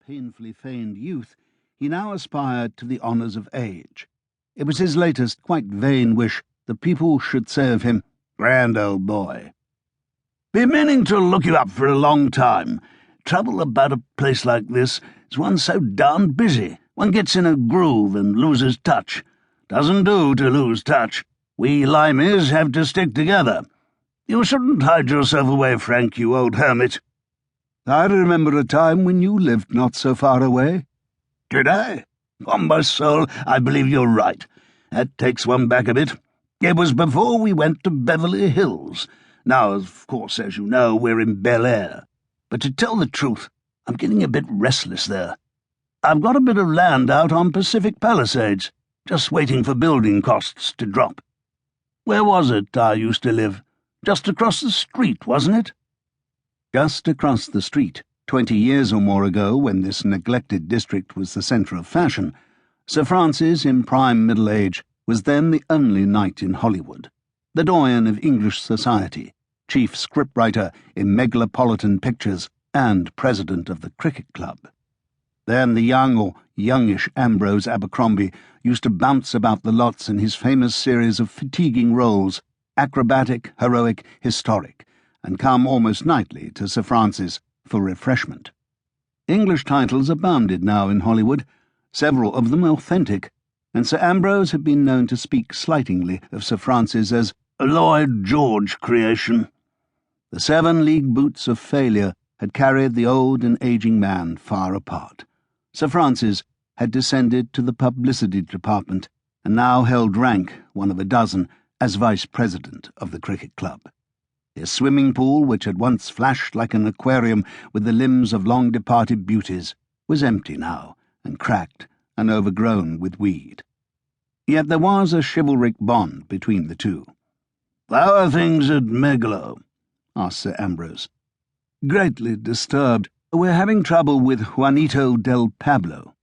painfully feigned youth, he now aspired to the honours of age. It was his latest, quite vain wish that people should say of him, "Grand old boy." "Been meaning to look you up for a long time. Trouble about a place like this is one's so darned busy. One gets in a groove and loses touch. Doesn't do to lose touch. We limeys have to stick together. You shouldn't hide yourself away, Frank, you old hermit." "I remember a time when you lived not so far away." "Did I? On my soul, I believe you're right. That takes one back a bit. It was before we went to Beverly Hills. Now, of course, as you know, we're in Bel Air. But to tell the truth, I'm getting a bit restless there. I've got a bit of land out on Pacific Palisades, just waiting for building costs to drop. Where was it I used to live? Just across the street, wasn't it?" Just across the street, 20 years or more ago, when this neglected district was the centre of fashion, Sir Francis, in prime middle age, was then the only knight in Hollywood, the doyen of English society, chief scriptwriter in megalopolitan pictures, and president of the cricket club. Then the young or youngish Ambrose Abercrombie used to bounce about the lots in his famous series of fatiguing roles, acrobatic, heroic, historic, and come almost nightly to Sir Francis for refreshment. English titles abounded now in Hollywood, several of them authentic, and Sir Ambrose had been known to speak slightingly of Sir Francis as a Lloyd George creation. The 7 league boots of failure had carried the old and ageing man far apart. Sir Francis had descended to the publicity department and now held rank, one of a dozen, as vice president of the cricket club. His swimming pool, which had once flashed like an aquarium with the limbs of long-departed beauties, was empty now, and cracked and overgrown with weed. Yet there was a chivalric bond between the two. "How are things at Megalo?" asked Sir Ambrose. "Greatly disturbed. We're having trouble with Juanito del Pablo."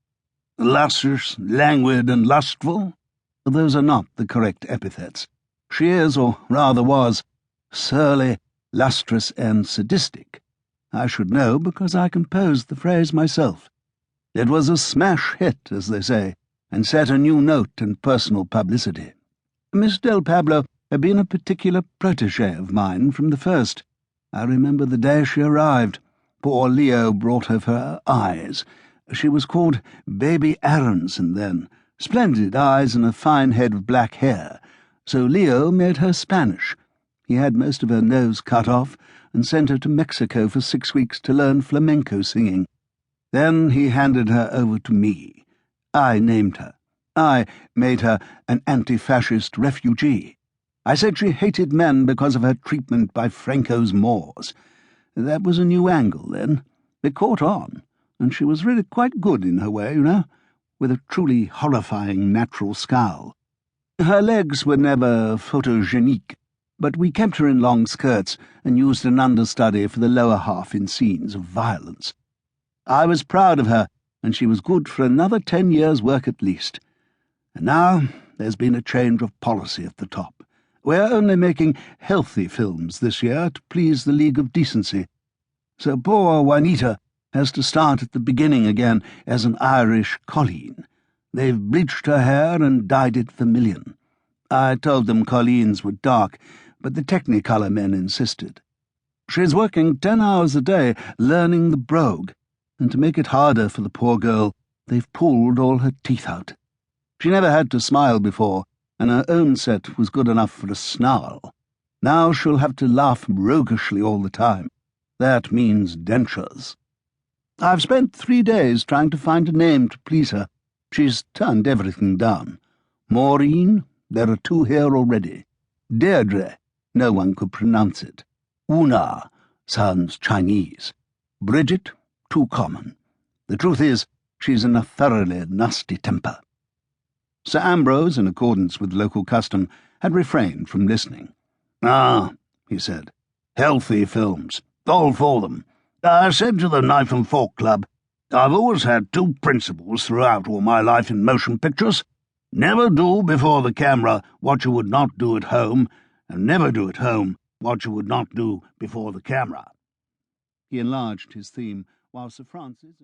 "Luscious, languid, and lustful?" "Those are not the correct epithets. She is, or rather was, surly, lustrous, and sadistic. I should know because I composed the phrase myself. It was a smash hit, as they say, and set a new note in personal publicity. Miss del Pablo had been a particular protégée of mine from the first. I remember the day she arrived. Poor Leo brought her for her eyes. She was called Baby Aronson then, splendid eyes and a fine head of black hair, so Leo made her Spanish. He had most of her nose cut off and sent her to Mexico for 6 weeks to learn flamenco singing. Then he handed her over to me. I named her. I made her an anti-fascist refugee. I said she hated men because of her treatment by Franco's Moors. That was a new angle then. It caught on, and she was really quite good in her way, you know, with a truly horrifying natural scowl. Her legs were never photogenique, but we kept her in long skirts and used an understudy for the lower half in scenes of violence. I was proud of her, and she was good for another 10 years' work at least. And now there's been a change of policy at the top. We're only making healthy films this year to please the League of Decency. So poor Juanita has to start at the beginning again as an Irish Colleen. They've bleached her hair and dyed it vermilion. I told them Colleens were dark, but the Technicolor men insisted. She's working 10 hours a day learning the brogue, and to make it harder for the poor girl, they've pulled all her teeth out. She never had to smile before, and her own set was good enough for a snarl. Now she'll have to laugh roguishly all the time. That means dentures. I've spent 3 days trying to find a name to please her. She's turned everything down. Maureen, there are 2 here already. Deirdre, no one could pronounce it. Una sounds Chinese. Bridget, too common. The truth is, she's in a thoroughly nasty temper. Sir Ambrose, in accordance with local custom, had refrained from listening. "Ah," he said, "healthy films. All for them. I said to the Knife and Fork Club, I've always had 2 principles throughout all my life in motion pictures. Never do before the camera what you would not do at home, and never do at home what you would not do before the camera." He enlarged his theme, while Sir Francis